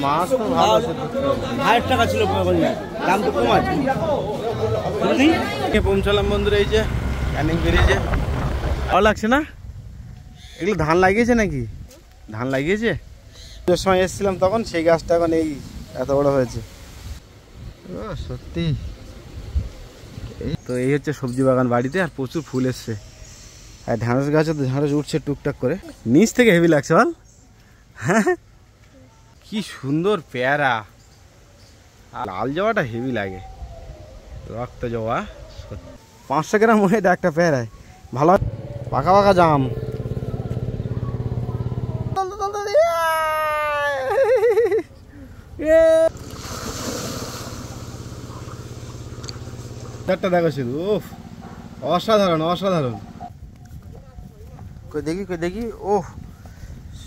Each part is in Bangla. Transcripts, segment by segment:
মাছ তো ভালো আছে, 1000 টাকা ছিল, দাম তো কম আছে। পৌঁছালাম বন্ধুরা, এই যে ক্যানিং বেরিয়েছে। ভালো লাগছে না? এগুলো ধান লাগিয়েছে নাকি? ধান লাগিয়েছে? যে সময় এসেছিলাম তখন সেই গাছটা এখন এই এত বড় হয়েছে। সত্যি তো এই হচ্ছে সবজি বাগান বাড়িতে, আর প্রচুর ফুল এসছে। আর ঢ্যাঁড়স গাছে তো ঢ্যাঁড়স উঠছে টুকটাক করে, নিচ থেকে হেভি লাগছে বল। হ্যাঁ কি সুন্দর পেয়ারা, আর লাল জবাটা হেভি লাগে, রক্ত জবা। 500 গ্রাম ওয়েট একটা পেয়ারায়, ভালো পাকা পাকা জাম। দেখো শুধু, অসাধারণ অসাধারণ। কই দেখি কই দেখি, ওহ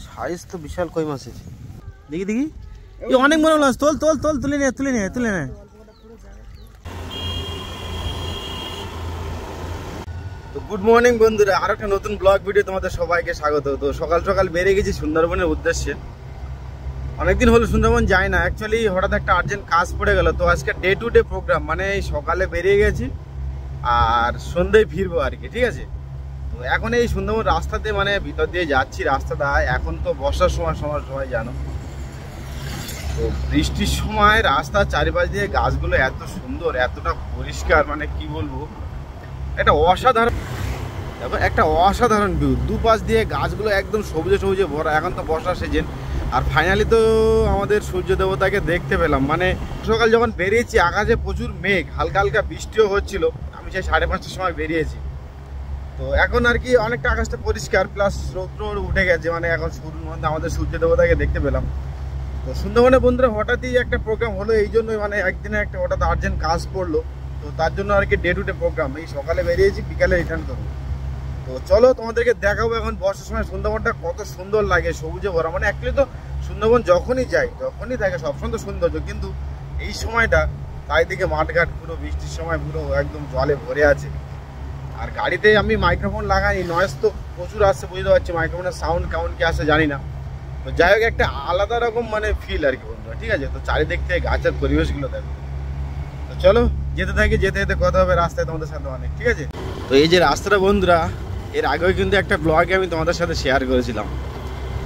সাইজ তো বিশাল কই মাছের। দেখি দেখি, অনেক মনে হলো। তোল তোল তোল, তুলে নে তুলে নে তুলে নে। তো গুড মর্নিং বন্ধুরা, আর একটা নতুন ব্লগ ভিডিও তোমাদের সবাইকে স্বাগত। তো সকাল সকাল বেরিয়ে গেছি সুন্দরবনের উদ্দেশ্যে। অনেকদিন হলো সুন্দরবন যাই না, অ্যাকচুয়ালি হঠাৎ একটা আর্জেন্ট কাজ পড়ে গেল। তো আজকে ডে টু ডে প্রোগ্রাম, মানে সকালে বেরিয়ে গেছি আর সন্ধ্যায় ফিরবো আর কি, ঠিক আছে। তো এখন এই সুন্দরবন রাস্তাতে মানে ভিতর দিয়ে যাচ্ছি, রাস্তাটা এখন তো বর্ষার সময় সবাই জানো। তো বৃষ্টির সময় রাস্তার চারিপাশ দিয়ে গাছগুলো এত সুন্দর, এতটা পরিষ্কার, মানে কি বলবো, একটা অসাধারণ, দেখো একটা অসাধারণ ভিউ। দুপাশ দিয়ে গাছগুলো একদম সবুজে সবুজে ভরা। এখন তো বর্ষার সিজন, আর ফাইনালি তো আমাদের সূর্য দেবতাকে দেখতে পেলাম। মানে সকাল যখন বেরিয়েছি আকাশে প্রচুর মেঘ, হালকা হালকা বৃষ্টিও হচ্ছিল। আমি সেই 5:30টার সময় বেরিয়েছি। তো এখন আর কি অনেকটা আকাশটা পরিষ্কার, প্লাস রৌদ্র উঠে গেছে, মানে এখন শুরুর মধ্যে আমাদের সূর্য দেবতাকে দেখতে পেলাম। তো সুন্দরবনে বন্ধুরা হঠাৎই একটা প্রোগ্রাম হলো, এই জন্যই মানে একদিনে একটা হঠাৎ আর্জেন্ট কাজ পড়লো। তো তার জন্য আর কি ডে টু ডে প্রোগ্রাম। এই সকালে বেরিয়েছি, বিকালে রিটার্ন করবো। তো চলো তোমাদেরকে দেখাবো এখন বর্ষার সময় সুন্দরবনটা কত সুন্দর লাগে, সবুজে ভরা। মানে অ্যাকচুয়ালি তো সুন্দরবন যখনই যাই তখনই থাকে সবসময় তো সৌন্দর্য, কিন্তু এই সময়টা চারিদিকে মাঠঘাট পুরো বৃষ্টির সময় পুরো একদম জলে ভরে আছে। আর গাড়িতে আমি মাইক্রোফোন লাগাই, নয়েজ তো প্রচুর আসছে, বুঝতে পারছি। মাইক্রোফোনের সাউন্ড কেমন কি আসে জানি না। তো যাই হোক, একটা আলাদা রকম মানে ফিল আর কি বন্ধুরা, ঠিক আছে। তো চারিদিক থেকে গাছের পরিবেশগুলো দেখো। তো চলো যেতে থাকি, যেতে যেতে কথা হবে রাস্তায় তোমাদের সাথে অনেক, ঠিক আছে। তো এই যে রাস্তাটা বন্ধুরা, এর আগেও কিন্তু একটা ব্লগে আমি তোমাদের সাথে শেয়ার করেছিলাম।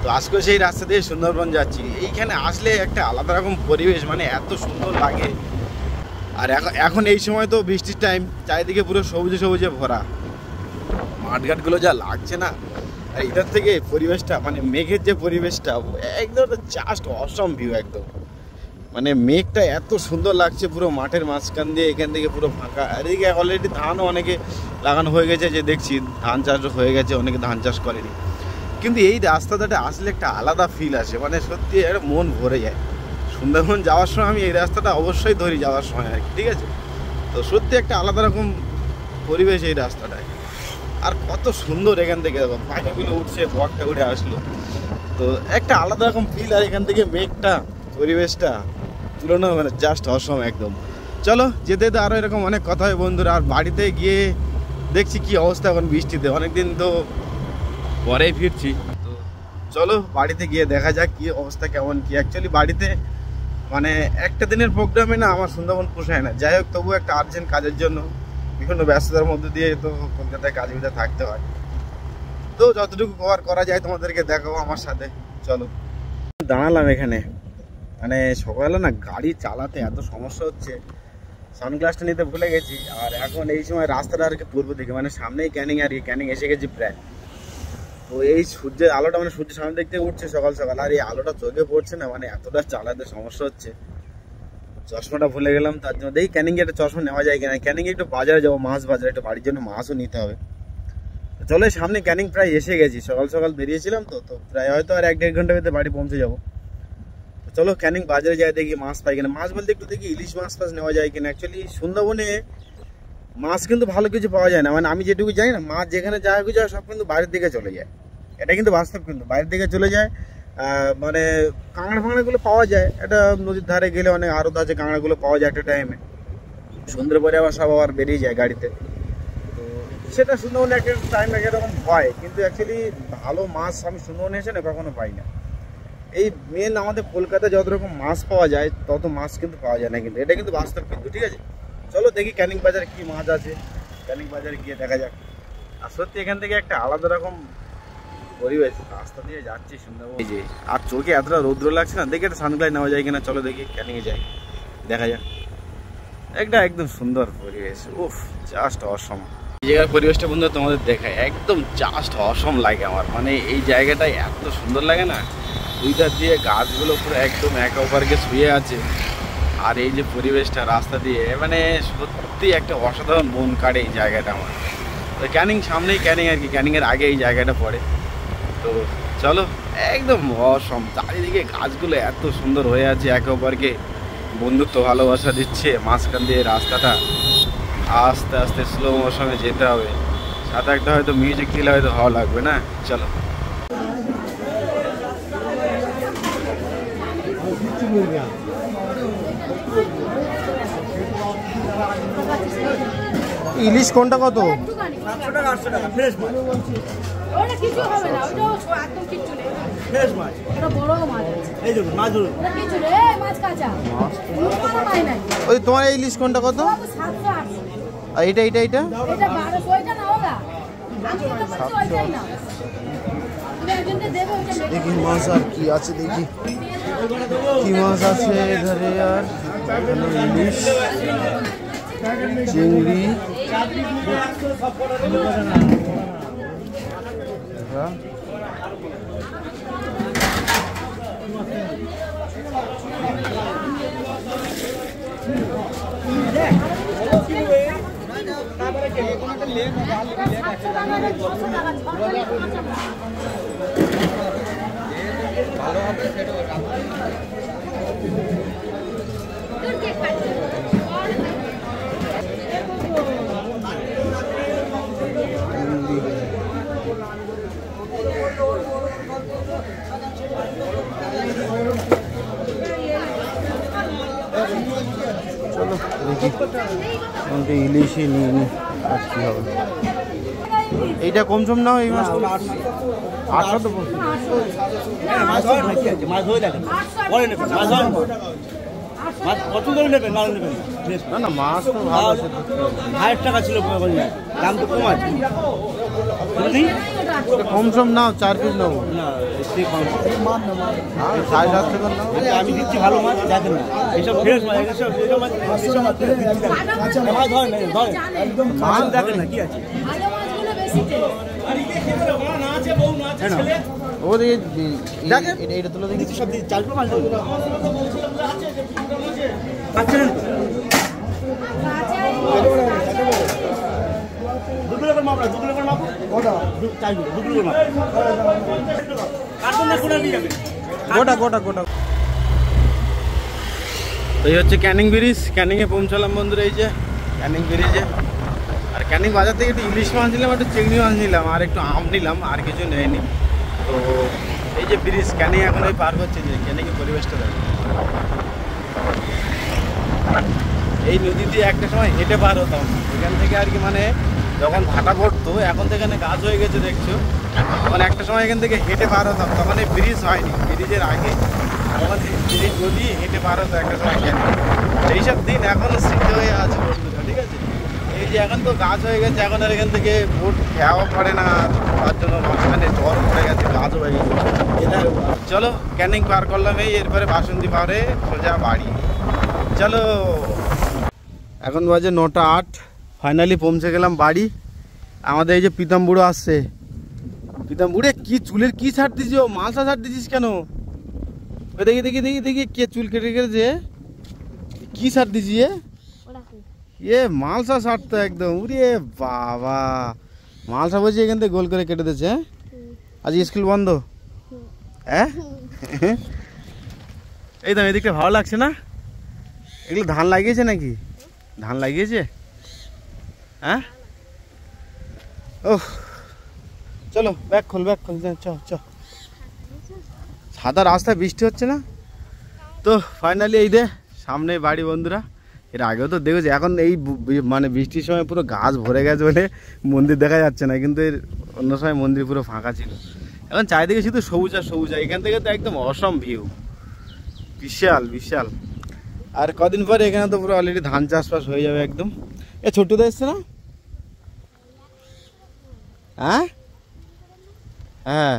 তো আজকে সেই রাস্তা দিয়ে সুন্দরবন যাচ্ছি। এইখানে আসলে একটা আলাদা রকম পরিবেশ, মানে এত সুন্দর লাগে। আর এখন এই সময় তো বৃষ্টির টাইম, চারিদিকে পুরো সবুজে সবুজে ভরা, মাঠঘাটগুলো যা লাগছে না। আর এটার থেকে পরিবেশটা, মানে মেঘের যে পরিবেশটা, একদম জাস্ট অসম ভিউ একদম। মানে মেঘটা এত সুন্দর লাগছে, পুরো মাঠের মাঝখান দিয়ে, এখান থেকে পুরো ফাঁকা। আর এদিকে অলরেডি ধানও অনেকে লাগানো হয়ে গেছে, যে দেখছি ধান চাষও হয়ে গেছে, অনেকে ধান চাষ করেনি। কিন্তু এই রাস্তাটা আসলে একটা আলাদা ফিল আসে, মানে সত্যি একটা মন ভরে যায়। সুন্দরবন যাওয়ার সময় আমি এই রাস্তাটা অবশ্যই ধরি যাওয়ার সময় আর কি, ঠিক আছে। তো সত্যি একটা আলাদা রকম পরিবেশ এই রাস্তাটায়। আর কত সুন্দর এখান থেকে দেখো, পাখিগুলো উঠছে, বকটা উঠে আসলো। তো একটা আলাদা রকম ফিল। আর এখান থেকে মেঘটা, পরিবেশটা তুলনা মানে জাস্ট অসম একদম। চলো যেতে যেতে আরও এরকম অনেক কথা হয় বন্ধুরা। আর বাড়িতে গিয়ে দেখছি কি অবস্থা এখন বৃষ্টিতে, অনেকদিন তো পরেই ফিরছি। তো চলো বাড়িতে গিয়ে দেখা যাক কি অবস্থা, কেমন কি। অ্যাকচুয়ালি বাড়িতে মানে একটা দিনের প্রোগ্রামে না আমার সুন্দরবন পোষায় না। যাই হোক, তবু একটা আর্জেন্ট কাজের জন্য বিভিন্ন ব্যস্ততার মধ্যে দিয়ে তো কলকাতায় কাজ ভিতরে থাকতে হয়। তো যতটুকু কভার করা যায় তোমাদেরকে দেখাবো আমার সাথে। চলো দাঁড়ালাম এখানে, মানে সকালে না গাড়ি চালাতে এত সমস্যা হচ্ছে, সানগ্লাসটা নিতে ভুলে গেছি। আর এখন এই সময় রাস্তাটা আর কি পূর্ব দিকে, মানে সামনেই ক্যানিং, আর কি ক্যানিং এসে গেছি প্রায়। তো এই সূর্যের আলোটা, মানে সূর্যের সামনে দেখতে উঠছে সকাল সকাল, আর এই আলোটা চোখে পড়ছে না, মানে এতটা চালাতে সমস্যা হচ্ছে। চশমাটা ভুলে গেলাম, তার জন্য দেখি ক্যানিংয়ে একটা চশমা নেওয়া যায় কিনা। ক্যানিংয়ে একটু বাজারে যাবো, মাছ বাজারে, একটু বাড়ির জন্য মাছও নিতে হবে। চলো সামনে ক্যানিং প্রায় এসে গেছি, সকাল সকাল বেরিয়েছিলাম তো প্রায় হয়তো আর 1-1.5 ঘন্টার ভিতরে বাড়ি পৌঁছে যাবো। চলো ক্যানিং বাজারে যাই, দেখি মাছ পাই কিনা। মাছ বলতে একটু দেখি ইলিশ মাছ নেওয়া যায় কিনা। অ্যাকচুয়ালি সুন্দরবনে মাছ কিন্তু ভালো কিছু পাওয়া যায় না, মানে আমি যেটুকু জানি না, মাছ যেখানে যা যায় সব কিন্তু বাইরের দিকে চলে যায়। এটা কিন্তু বাস্তব, কিন্তু বাইরের দিকে চলে যায়। মানে কাঁকড়া ফাঁকড়াগুলো পাওয়া যায়, এটা নদীর ধারে গেলে অনেক আরও আছে, কাঁকড়াগুলো পাওয়া যায় একটা টাইমে। সন্ধ্যের পরে আবার সব আবার বেরিয়ে যায় গাড়িতে। তো সেটা সুন্দরবনে একটা টাইম এরকম হয়, কিন্তু অ্যাকচুয়ালি ভালো মাছ আমি সুন্দরবনে এসে না কখনো পাই না। এই মেন আমাদের কলকাতায় যত রকম মাছ পাওয়া যায় তত মাছ কিন্তু পাওয়া যায় না, কিন্তু এটা কিন্তু বাস্তব কিন্তু। ঠিক আছে, চলো দেখি ক্যানিং বাজারে কি মাছ আছে, ক্যানিং বাজারে গিয়ে দেখা যাক। আর সত্যি এখান থেকে একটা আলাদা রকম পরিবেশ, রাস্তা দিয়ে যাচ্ছি সুন্দরবন, এই যে আর চোখে এতটা রৌদ্র লাগছে না, দেখে একটা সানগ্লাস নেওয়া যায় কিনা, চলো দেখি ক্যানিংয়ে যাই, দেখা যাক। একটা একদম সুন্দর পরিবেশ, উফ জাস্ট অসম। এই জায়গার পরিবেশটা বন্ধু তোমাদের দেখায়, একদম জাস্ট অসম লাগে আমার, মানে এই জায়গাটাই এত সুন্দর লাগে না, দুই ধার দিয়ে গাছগুলো পুরো একদম একে অপরকে শুয়ে আছে, আর এই যে পরিবেশটা রাস্তা দিয়ে, মানে সত্যি একটা অসাধারণ মন কাড়ে এই জায়গাটা আমার। তো ক্যানিং সামনেই ক্যানিং আর কি, ক্যানিংয়ের আগে এই জায়গাটা পড়ে। তো চলো, একদম অসম, চারিদিকে গাছগুলো এত সুন্দর হয়ে আছে, একে অপরকে বন্ধুত্ব ভালোবাসা দিচ্ছে। মাঝখান দিয়ে রাস্তাটা আস্তে আস্তে স্লো মোশনে যেতে হবে, সাথে একটা হয়তো মিউজিক দিলে হয়তো ভালো লাগবে না। চলো, ইলিশ কোনটা কত? 700 টাকা 800 টাকা ফ্রেশ মাছ। ওটা কিছু হবে না, ওটা একদম কিচ্ছু নেই। ফ্রেশ মাছ। ওটা বড় মাছ আছে। এই দেখুন মাছ ধরুন। ওটা কিছু নেই, মাছ কাঁচা। কোনো নাই নাই। ওই তোমার এই ইলিশ কোনটা কত? 700 800। আর এটা? এটা 1200, ওইটা না ওটা। আমি এটা বলছি ওইটাই না। তুমি একজনকে দেবে ওইটা নেবে। দেখি মাছ আর কি আছে, দেখি কি মাছ আছে এধারে। আর ইলিশ, চিংড়ি, ভালো হবে সেটা চলো দেখি ইলিশই নিয়ে নি, আর কি হবে। এইটা কম সম নাও, এই মাছ 800 তো বলছি। মাছ ধরে না, কি আছে মাছ ধরে দেখেন পরে নেবেন, মাছ ধরেন মাছ কত করে নেবেন, না নেবেন না না, মাছ তো ভালো আছে। 1000 টাকা ছিল দাম তো কম আছে। কম সম নাও, 4 পিস নেবো। না সেই কম 750 টাকা নাও। আমি দিচ্ছি ভালো মাছ, দেখেন না এইসব ফ্রেশ মাছ, এইসব মাছ মাছ ধরেন না, ধরেন মাছ দেখেন না কি আছে। ভালো মাছগুলো বেশি তেল। ও দেখি এইটা তুলে দেখি। সব 4 কিলো মাছ ধরুন। পাচ্ছেন তো? কাঁচাই 2 কিলো করে মাপ, 2 কিলো করে মাপ। কটা? 4 কিলো, 2 কিলো করে মাপ। কাটুন না কোনা দিয়ে যাবে। গোটা। তো এই হচ্ছে ক্যানিং ব্রিজ, ক্যানিংয়ে পৌঁছালাম বন্ধুরা, এই যে ক্যানিং ব্রিজে। আর ক্যানিং বাজার থেকে একটু ইলিশ মাছ নিলাম, একটু চিংড়ি মাছ নিলাম, আর একটু আম নিলাম, আর কিছু নেয়নি। তো এই যে ব্রিজ, ক্যানিং এখন ওই পার হচ্ছে, যে ক্যানিংয়ের পরিবেশটা দেখো। এই নদী দিয়ে একটা সময় হেঁটে পার হতাম এখান থেকে আর কি, মানে যখন ভাটা পড়তো, এখন তো এখানে গাছ হয়ে গেছে দেখছো, তখন একটা সময় এখান থেকে হেঁটে পার হতাম, তখন এই ব্রিজ হয়নি, ব্রিজের আগে তখন ব্রিজ নদী হেঁটে পার হতো একটা সময় ক্যানিং। এইসব দিন এখনো স্মৃতি হয়ে আছে বন্ধুরা, ঠিক আছে। এই যে এখন তো গাছ হয়ে গেছে, এখন আর এখান থেকে বোট খেয়াও পড়ে না, তার জন্য মাঝখানে জল পড়ে গেছে, গাছ হয়ে গেছে। চলো ক্যানিং পার করলাম, এই এরপরে বাসন্তী পাহাড়ে সোজা বাড়ি। চলো, এখন বাজে 9টা 8, ফাইনালি পৌঁছে গেলাম বাড়ি। আমাদের এই যে প্রীতম বুড়ো আসছে। প্রীতম বুড়ে কি চুলের কি ছাড় দিছিস, ও মালসা ছাড় দিছিস কেন? ওই দেখি কে চুল কেটে কেটেছে, কি ছাড় দিছিস? এ মালসা ছাড় তো একদম, উরে বাবা, মালসা বলছি এখান থেকে গোল করে কেটে দিয়েছে। আজ স্কুল বন্ধ? হ্যাঁ এই তো এদিকটা ভালো লাগছে না? এগুলো ধান লাগিয়েছে নাকি? ধান লাগিয়েছে? হ্যাঁ, ও চলো ব্যাগ খোল চ। সাদা রাস্তায় বৃষ্টি হচ্ছে না তো। ফাইনালি এই দে সামনে বাড়ি বন্ধুরা। এর আগেও তো দেখেছি, এখন এই মানে বৃষ্টির সময় পুরো গাছ ভরে গেছে বলে মন্দির দেখা যাচ্ছে না, কিন্তু এর অন্য সময় মন্দির পুরো ফাঁকা ছিল। এখন চারিদিকে শুধু সবুজ আর সবুজ, আর এখান থেকে তো একদম অসম ভিউ, বিশাল বিশাল। আর কদিন পরে এখানে তো পুরো অলরেডি ধান চাষবাস হয়ে যাবে একদম। এ ছোট্টুদা এসছে না? হ্যাঁ হ্যাঁ,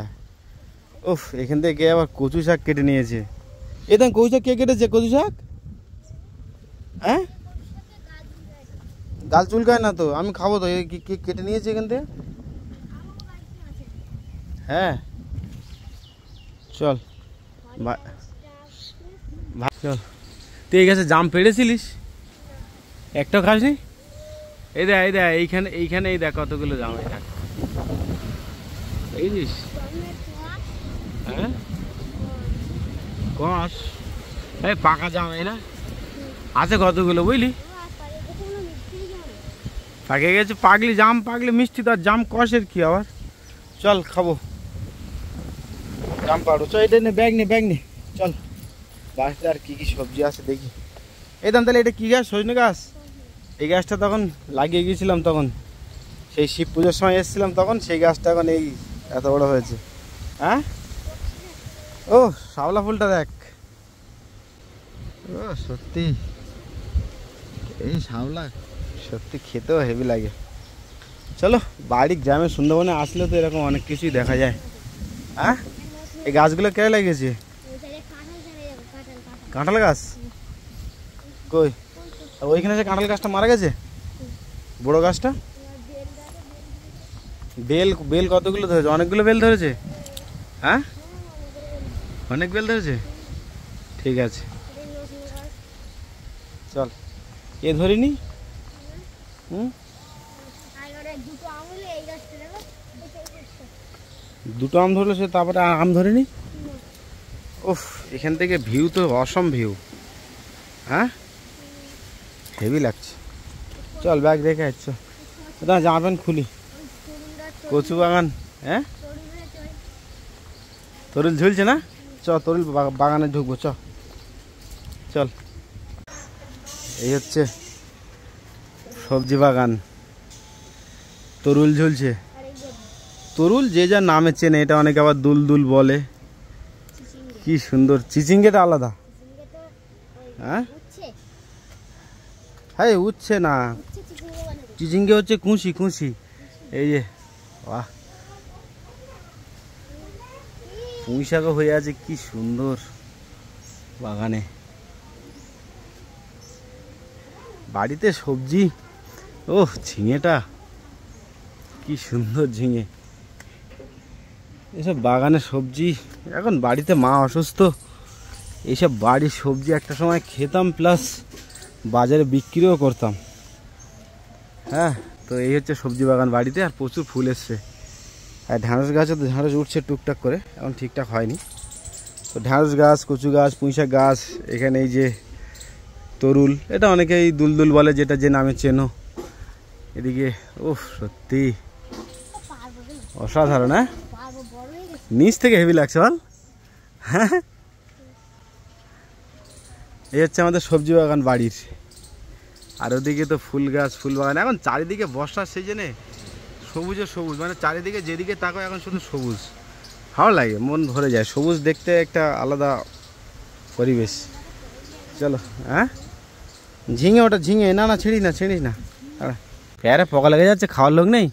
উফ, এখান থেকে আবার কচু শাক কেটে নিয়েছে। এ দেখ কচু শাক কে কেটেছে? কচু শাক? হ্যাঁ, গাল চুলকায় না তো, আমি খাবো তো। কে কেটে নিয়েছে এখান থেকে? হ্যাঁ চল চল। তুই এই গাছে জাম পেড়েছিলিস? একটাও খাসনি? এই দেখ এই দেখ, এইখানে এইখানে এই দেখ কতগুলো জাম দেখেছিস? হ্যাঁ কস, এই পাকা জাম এই না আছে কতগুলো, বুঝলি? পাকে গেছে, পাগলি জাম, পাগলি মিষ্টি, তার জাম কষের কি আবার। চল খাবো জাম পাড়ো। চল এটা নে, ব্যাগ নে, ব্যাগ নে, চল। বাড়িতে আর কি কি সবজি আছে দেখি। এই দাম, তাহলে এটা কি গাছ? সজনে গাছ। এই গাছটা তখন লাগিয়ে গিয়েছিলাম, তখন সেই শিব পুজোর সময় এসেছিলাম, তখন সেই গাছটা এখন এই এত বড় হয়েছে। হ্যাঁ, ও শাপলা ফুলটা দেখ, ও সত্যি এই শাপলা সত্যি খেতেও হেভি লাগে। চলো বাড়ির গ্রামে সুন্দরবনে আসলে তো এরকম অনেক কিছুই দেখা যায়। হ্যাঁ, এই গাছগুলো কে লাগিয়েছে? কাঁঠাল গাছ কই? ওইখানে যে কাঁঠাল গাছটা মারা গেছে, বড় গাছটা। বেল, বেল কতগুলো ধরেছে? অনেকগুলো বেল ধরেছে। হ্যাঁ, অনেক বেল ধরেছে। ঠিক আছে চল, এ ধরিনি। দুটো আম ধরলো সে, তারপরে আম ধরিনি। উফ, এখান থেকে ভিউ তো অসম ভিউ। হ্যাঁ, হেভি লাগছে। চল ব্যাগ রেখে আসছ, জামা প্যান্ট খুলি। কচু বাগান, হ্যাঁ তরুল ঝুলছে না? চ তরুল বাগানে ঢুকবো, চল। এই হচ্ছে সবজি বাগান, তরুল ঝুলছে। তরুল যে যা নামে চেনে, এটা অনেকে আবার দুল দুল বলে। কি সুন্দর, চিচিঙ্গেটা আলাদা। হ্যাঁ হ্যাঁ, উঠছে না, চিচিঙ্গে হচ্ছে কুশি কুশি। এই যে বাহ, পুঁই শাকও হয়ে আছে, কি সুন্দর বাগানে। বাড়িতে সবজি, ও ঝিঙেটা কি সুন্দর ঝিঙে। এসব বাগানের সবজি, এখন বাড়িতে মা অসুস্থ, এইসব বাড়ির সবজি একটা সময় খেতাম, প্লাস বাজারে বিক্রিও করতাম। হ্যাঁ, তো এই হচ্ছে সবজি বাগান বাড়িতে, আর প্রচুর ফুল এসছে। আর ঢ্যাঁড়স গাছও তো ঢ্যাঁড়স উঠছে টুকটাক করে, এখন ঠিকঠাক হয়নি। তো ঢ্যাঁড়স গাছ, কচু গাছ, পুঁইশাক গাছ, এখানে এই যে তরুল, এটা অনেকেই দুলদুল বলে, যেটা যে নামে চেনো। এদিকে উফ, সত্যি অসাধারণ। হ্যাঁ, নিচ থেকে হেভি লাগছে বল। হ্যাঁ, এই হচ্ছে আমাদের সবজি বাগান বাড়ির। আর ওদিকে তো ফুল গাছ, ফুল বাগান। এখন চারিদিকে বর্ষার সিজনে সবুজে সবুজ, মানে চারিদিকে যেদিকে তাকাও এখন শুধু সবুজ। ভালো লাগে, মন ভরে যায়, সবুজ দেখতে একটা আলাদা পরিবেশ। চলো। হ্যাঁ, ঝিঙে, ওটা ঝিঙে। না না, ছিঁড়িস না, ছিঁড়িস না। পেয়ারা পোকা লেগে যাচ্ছে, খাওয়ার লোক নেই,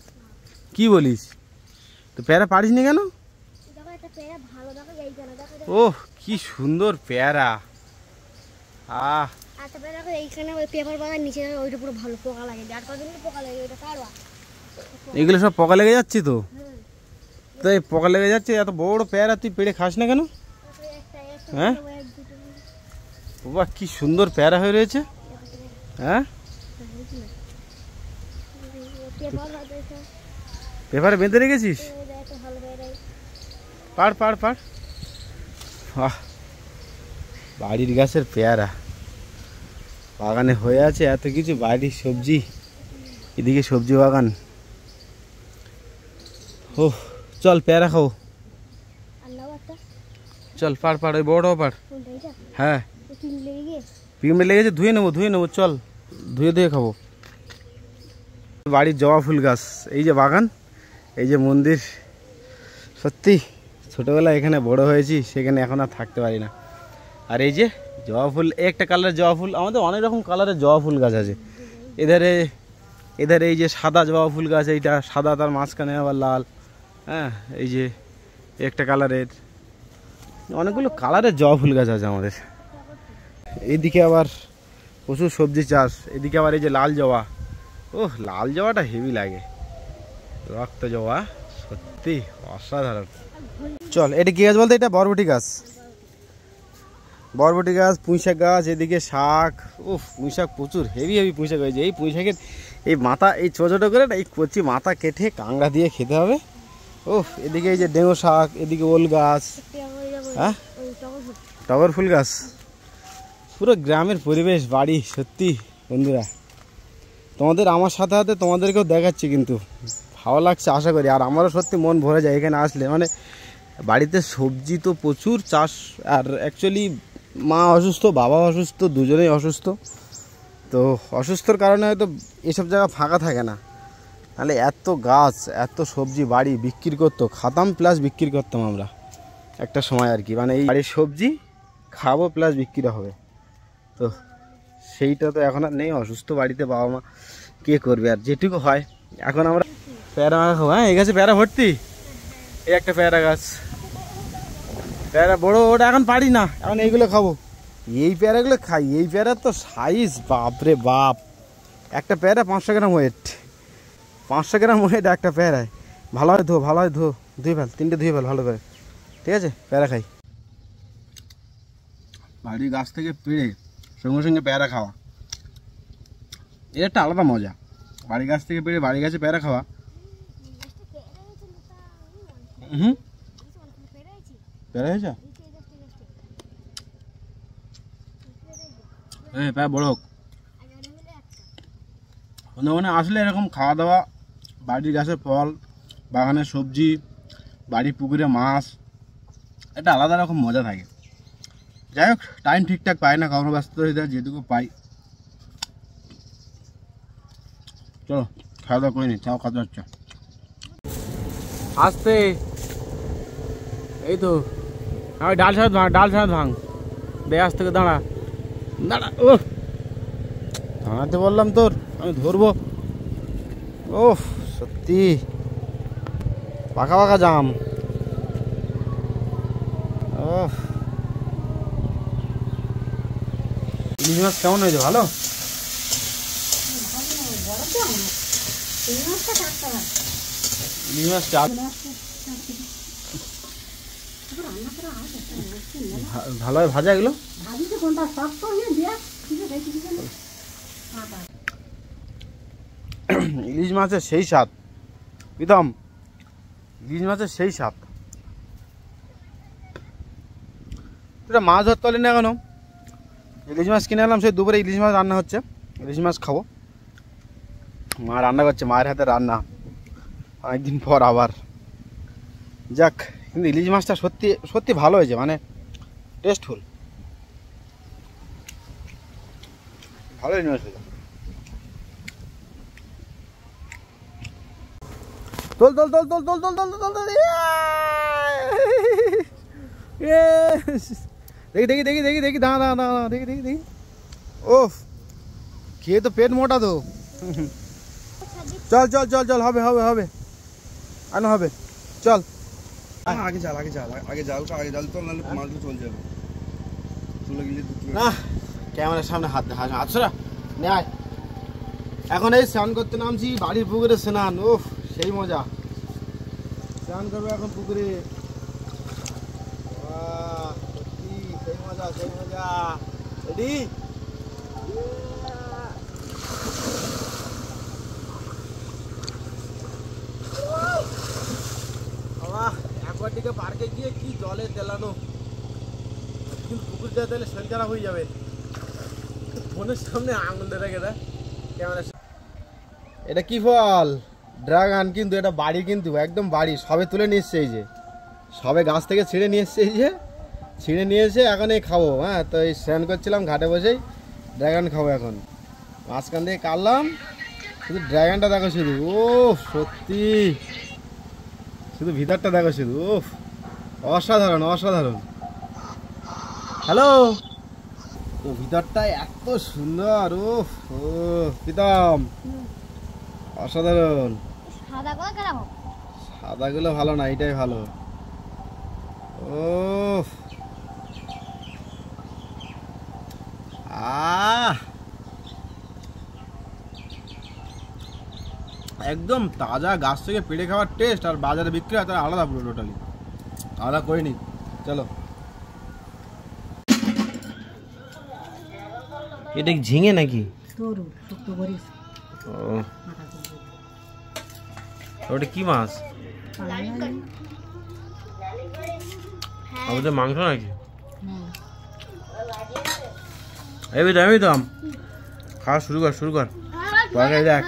কি বলিস? তো পেয়ারা পারিস নি কেন? ওহ, কি সুন্দর পেয়ারা। আহ, এগুলো সব পোকা লেগে যাচ্ছে তো। তো এই পোকা লেগে যাচ্ছে, এত বড় পেয়ারা তুই পেড়ে খাস না কেন? হ্যাঁ, বাবা কি সুন্দর পেয়ারা হয়ে রয়েছে। হ্যাঁ, পেপারে বেঁধে রেখেছিস? পাড় পাড় পাড়। বাড়ির গাছের পেয়ারা বাগানে হয়ে আছে, এত কিছু বাড়ির সবজি, এদিকে সবজি বাগান। ও চল পেয়ারা খাও, চল পাড় পাড়, ওই বড়টাও পাড়। হ্যাঁ, পিঁমড়ে লেগেছে, ধুয়ে নেবো, চল ধুয়ে খাবো। বাড়ির জবা ফুল গাছ, এই যে বাগান, এই যে মন্দির, সত্যি ছোটোবেলায় এখানে বড় হয়েছি, সেখানে এখন আর থাকতে পারি না। আর এই যে জবা ফুল, একটা কালারের জবা ফুল, আমাদের অনেক রকম কালারের জবা ফুল গাছ আছে। এধারে এধারে এই যে সাদা জবা ফুল গাছ, এইটা সাদা, তার মাঝখানে আবার লাল। হ্যাঁ, এই যে একটা কালারের, অনেকগুলো কালারের জবা ফুল গাছ আছে আমাদের। এইদিকে আবার প্রচুর সবজি চাষ, এদিকে আবার এই যে লাল জবা। ওহ, লাল জবাটা হেভি লাগে, রক্ত জবা, সত্যি অসাধারণ। চল, এটা কি গাছ বলতো? এটা বরবটি গাছ, বরবটি গাছ, পুঁইশাক গাছ, এদিকে শাক। উফ, পুঁইশাক প্রচুর, হেভি হেভি পুঁইশাক হয়েছে। এই পুঁইশাকের এই মাথা, এই ছোটো ছোটো করে এই কচি মাথা কেটে কাঁকড়া দিয়ে খেতে হবে। উফ, এদিকে এই যে ডেঙ্গু শাক, এদিকে ওল গাছ, হ্যাঁ টগর ফুল গাছ। পুরো গ্রামের পরিবেশ, বাড়ি। সত্যি বন্ধুরা, তোমাদের আমার সাথে সাথে তোমাদেরকেও দেখাচ্ছি, কিন্তু ভালো লাগছে আশা করি। আর আমারও সত্যি মন ভরে যায় এখানে আসলে। মানে বাড়িতে সবজি তো প্রচুর চাষ, আর অ্যাকচুয়ালি মা অসুস্থ, বাবা অসুস্থ, দুজনেই অসুস্থ। তো অসুস্থর কারণে হয়তো এসব জায়গা ফাঁকা থাকে না, তাহলে এত গাছ, এত সবজি বাড়ি বিক্রি করতো, খাতাম প্লাস বিক্রি করতাম আমরা একটা সময় আর কি। মানে এই বাড়ির সবজি খাবো প্লাস বিক্রি হবে। তো সেইটা তো এখন আর নেই, অসুস্থ বাড়িতে, বাবা মা কে করবে আর, যেটুকু হয়। এখন আমরা পেয়ারা মাখা খাবো। হ্যাঁ, এই গাছে পেয়ারা ভর্তি। এই একটা পেয়ারা গাছ, পেয়ারা বড়, ওটা এখন পারি না, এখন এইগুলো খাবো। এই পেয়ারাগুলো খাই, এই পেয়ারার তো সাইজ বাপরে বাপ। একটা পেয়ারা 500 গ্রাম ওয়েট, 500 গ্রাম ওয়েট একটা পেয়ারায়। ভালো হয় ধো, ভালো হয় ধো, ধুয়ে ফেল, 3টে ধুয়ে ফেল ভালো করে, ঠিক আছে? পেয়ারা খাই, বাড়ির গাছ থেকে পেড়ে সঙ্গে সঙ্গে পেয়ারা খাওয়া, এর একটা আলাদা মজা। বাড়ির গাছ থেকে পেড়ে বাড়ির গাছে পেয়ারা খাওয়া। পেয়ারা হয়েছে, হ্যাঁ প্রায় বড় হোক। সুন্দরবনে আসলে এরকম খাওয়া দাওয়া, বাড়ির গাছের ফল, বাগানের সবজি, বাড়ির পুকুরে মাছ, এটা আলাদা রকম মজা থাকে। যাই হোক, টাইম ঠিকঠাক পাই না, কর্মব্যস্ততা যেটুকু পাই। চলো খাওয়া দাওয়া করে নি, চাও খাওয়া হচ্ছে আসতে। এই তো আমি ডাল সাদ ভাঙ, ডাল সাদ ভাঙ, বেয়াস থেকে দাঁড়া দাঁড়া। ও দাঁড়াতে বললাম তোর, আমি ধরবো। ও সত্যি পাকা পাকা জাম। ও ইলিশ মাছ কেমন হয়েছে? ভালো, ইলিশ মাছ চাপ ভালো হয় ভাজা এগুলো। ইলিশ মাছের সেই স্বাদ, প্রীতম, ইলিশ মাছের সেই স্বাদ। তুই মাছ ধরতে পারলি না কেন? ইলিশ মাছ কিনে আনলাম, সেই দুপুরে ইলিশ মাছ রান্না হচ্ছে, ইলিশ মাছ খাবো। মা রান্না করছে, মায়ের হাতে রান্না অনেকদিন পর আবার। যাক, কিন্তু ইলিশ মাছটা সত্যি সত্যি ভালো হয়েছে, মানে টেস্টফুল, ভালো ইলিশ মাছ হয়েছে। তোল তোল তোল তোল তোল তোল তোল তোল তোল, দেখি দেখি দেখি দেখি দেখি, দাঁড়া দাঁড়া দাঁড়া, দেখি দেখি দেখি। ওফ, খেয়ে তো পেট মোটা তো। চল চল চল চল, হবে হবে হবে, আনো হবে, চল। আগে চাল, আগে চাল, আগে জাল, আগে জাল তো, নাহলে মাছগুলো চলে যাবে। চলে গেলে না, ক্যামেরার সামনে হাত হাত হাতছরা নে আয়। এখন এই স্নান করতে নামছি, বাড়ির পুকুরে স্নান। ওফ, সেই মজা, স্নান করবো এখন পুকুরে। সত্যি সেই মজা, সেই মজা। রেডি? একবারটিকে পার্কে গিয়ে কি জলে তেলানো, কিন্তু পুকুরটা তাহলে শরীর খারাপ হয়ে যাবে। ফোনের সামনে আঙুল রেখে দেয় ক্যামেরা। এটা কি ফল? ড্রাগন। কিন্তু এটা বাড়ি, কিন্তু একদম বাড়ি, সবে তুলে নিয়ে এসছে। এই যে সবে গাছ থেকে ছিঁড়ে নিয়ে এসছে, এই যে ছিঁড়ে নিয়ে এসে এখন এই খাবো। হ্যাঁ, তো এই স্নান করছিলাম ঘাটে বসেই, ড্রাগন খাবো এখন। মাঝখান দিয়ে কাটলাম, শুধু ড্রাগনটা দেখো শুধু। ও সত্যি, শুধু ভিতরটা দেখো শুধু। ও অসাধারণ অসাধারণ। হ্যালো, তো ভিতরটা এত সুন্দর। ও প্রীতম, অসাধারণ। সাদাগুলো ভালো না, এটাই ভালো। ও একদম তাজা গাছ থেকে পেড়ে খাওয়ার টেস্ট আর বাজারে বিক্রি হয় তার আলাদা, পুরো টোটালি আলাদা করে নি। চলো, এটা ঝিঙে নাকি? ওটা কি মাছ? আমাদের মাংস নাকি? এই তো খাওয়া শুরু কর। দেখ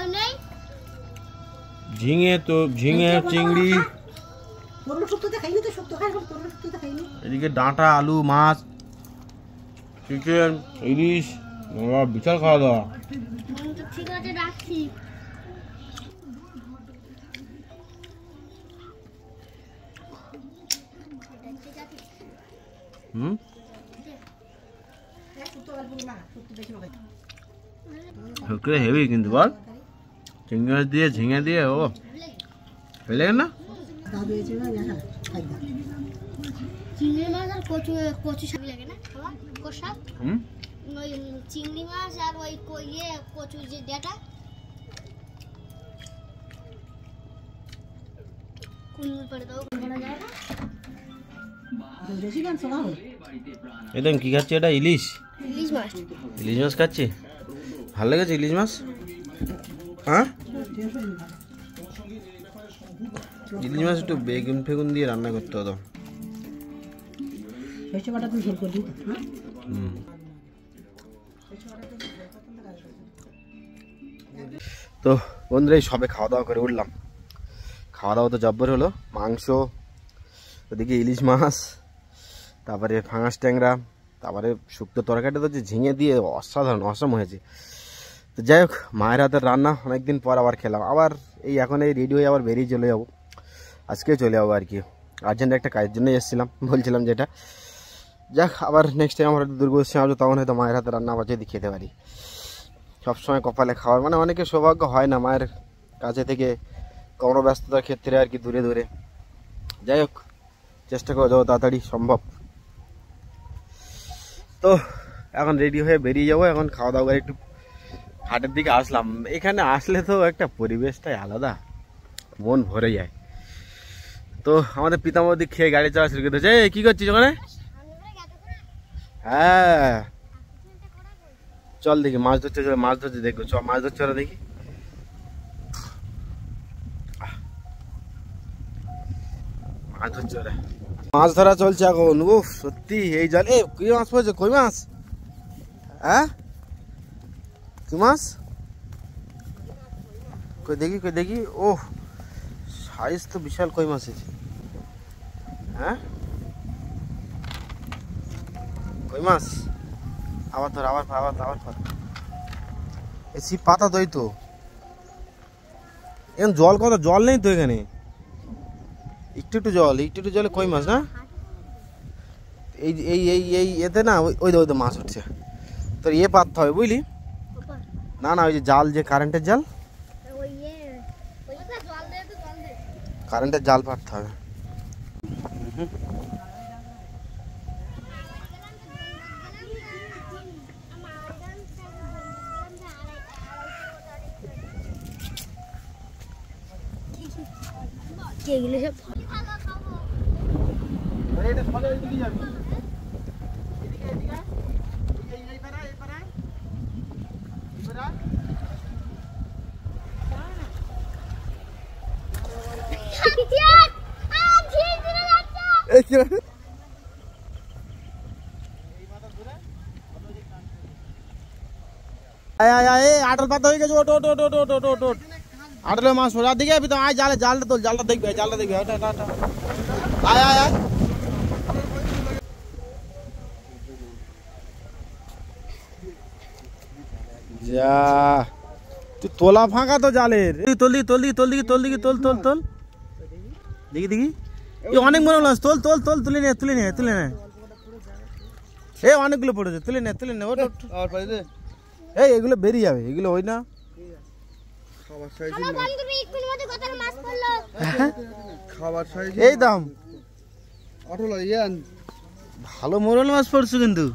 ঝিঙে, তো ঝিঙে চিংড়ি, এদিকে ডাঁটা, আলু, মাছ, চিকেন, ইলিশ, বিশাল খাওয়া দাওয়া। ঠিক আছে, রাখছি। হেভি কিন্তু বল, চিংড়ি মাছ দিয়ে ঝিঙে দিয়ে, ও ফেলে না। চিংড়ি মাছ আর কচু শাক লাগে না খাওয়া, কষা। ওই চিংড়ি মাছ আর ওই কচু যে ডাটা, কুলুর পরে দাও, করা যায় না। একদম কি খাচ্ছি? এটা ইলিশ মাছ। ইলিশ মাছ খাচ্ছি, ভালো লেগেছে ইলিশ মাছ। হ্যাঁ, ইলিশ মাছ একটু বেগুন ফেগুন দিয়ে রান্না করতে হতো। তো বন্ধুরা, এই সবে খাওয়া দাওয়া করে উঠলাম। খাওয়া দাওয়া তো জব্বর হলো। মাংস, ওদিকে ইলিশ মাছ, তারপরে ফাঙাস ট্যাংরা, তারপরে শুক্তো তরকারিটা তো যে ঝিঙে দিয়ে অসাধারণ অসম হয়েছে। তো যাই হোক, মায়ের হাতের রান্না অনেকদিন পর আবার খেলাম। আবার এই এখন এই রেডি হয়ে আবার বেরিয়ে চলে যাবো, আজকে চলে যাবো আর কি। আর্জেন্ট একটা কাজের জন্যই এসেছিলাম, বলছিলাম যেটা। যাক, আবার নেক্সট টাইম আমরা দুর্গোৎসব আসবো, তখন হয়তো মায়ের হাতে রান্না আবার যদি খেতে পারি। সবসময় কপালে খাওয়ার মানে অনেকে সৌভাগ্য হয় না মায়ের কাছে থেকে, কর্মব্যস্ততার ক্ষেত্রে আর কি দূরে দূরে। যাই হোক, চেষ্টা করে যাবো তাড়াতাড়ি সম্ভব। তো এখন রেডি হয়ে বেরিয়ে যাবো। এখন খাওয়া দাওয়া করে একটু হাটের দিকে আসলাম। এখানে আসলে তো একটা পরিবেশটাই আলাদা, মন ভরে যায়। তো আমাদের পিতামহ দিক খেয়ে গাড়ি চালা শুরু করে দিয়েছে। কি করছিস ওখানে? হ্যাঁ, চল দেখি মাছ ধরছে, মাছ ধরছে দেখবো। চ মাছ ধরছে ওরা, দেখি মাছ ধরছে ওরা। মাছ ধরা চলছে এখন। উফ, সত্যি এই জলে কি মাছ পড়েছে? কই মাছ? হ্যাঁ, কি মাছ? কই দেখি। ও সাইজ তো বিশাল কই মাছ আছে। হ্যাঁ, কই মাছ। আবার ধর, আবার এসি পাতা দই তো। এখন জল কত? জল নেই তো এখানে, একটু জলে কই মাছ না। এই এতে না, ওই তো মাছ উঠছে। তোর পাততে হবে বুঝলি। না ওই যে জাল, যে কারেন্টের জাল, কারেন্টের জাল পাততে হবে। আটল পাতা হয়ে গেছে। আটলে মাছ ওরা দিকে আয়, জালটা তোল, জালটা দেখবে। আয় যা, তুই তোলা ফাঁকা তো জালের। তোল দেখি। এই অনেক মনে হলো, তোল তোল তোল, তুলে নে তুলে নে তুলে নে। এই অনেকগুলো পড়েছে, তুলে নে তুলে নে। ওটা এই এগুলো বেরিয়ে যাবে, এগুলো ওই না। আমার বান্ধবী একটুর মধ্যে কত মাছ পড়লো। খাবার সাইজ এই দাম অটলা ইয়ান ভালো মোরল মাছ পড়ছো কিন্তু।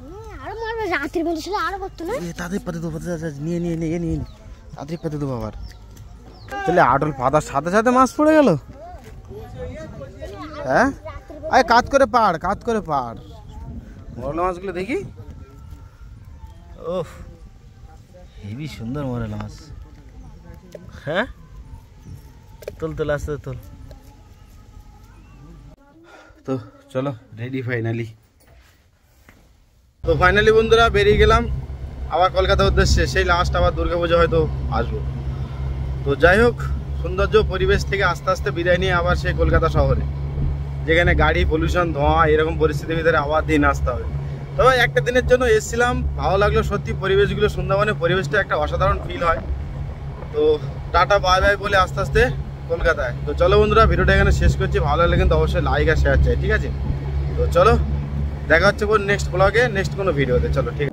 আরো মারবে, রাতের বেলা ছিল আরো করতো না। তাদের পাতে দেবো, নিয়ে নিয়ে নিয়ে নিয়ে তাদের পাতে দেবো আবার। তাহলে আটল পাতার সাথে সাথে মাছ পড়ে গেল। হ্যাঁ আরে কাজ করে পার, কাজ করে পার মোরল মাছগুলো দেখি। ওহ হেবি সুন্দর মোরল মাছ। হ্যাঁ তোল তোল, আসতে তোল। তো চলো রেডি ফাইনালি। তো ফাইনালি বন্ধুরা বেরিয়ে গেলাম আবার কলকাতার উদ্দেশ্যে। সেই লাস্ট আবার দুর্গাপুজো হয়তো আসবো। তো যাই হোক, সৌন্দর্য পরিবেশ থেকে আস্তে আস্তে বিদায় নিয়ে আবার সেই কলকাতা শহরে, যেখানে গাড়ি পলিউশন ধোঁয়া এরকম পরিস্থিতির ভিতরে আবার দিন আসতে হবে। তবে একটা দিনের জন্য এসেছিলাম, ভালো লাগলো সত্যি পরিবেশগুলো। সুন্দরবনের পরিবেশটা একটা অসাধারণ ফিল হয়। তো টাটা বাই বাই বলে আস্তে আস্তে কলকাতায়। তো চলো বন্ধুরা, ভিডিওটা এখানে শেষ করছি। ভালো লাগলে কিন্তু অবশ্যই লাইক আর শেয়ার চাই, ঠিক আছে? তো চলো দেখা হচ্ছে নেক্সট ব্লগে, নেক্সট কোনো ভিডিওতে। চলো ঠিক আছে।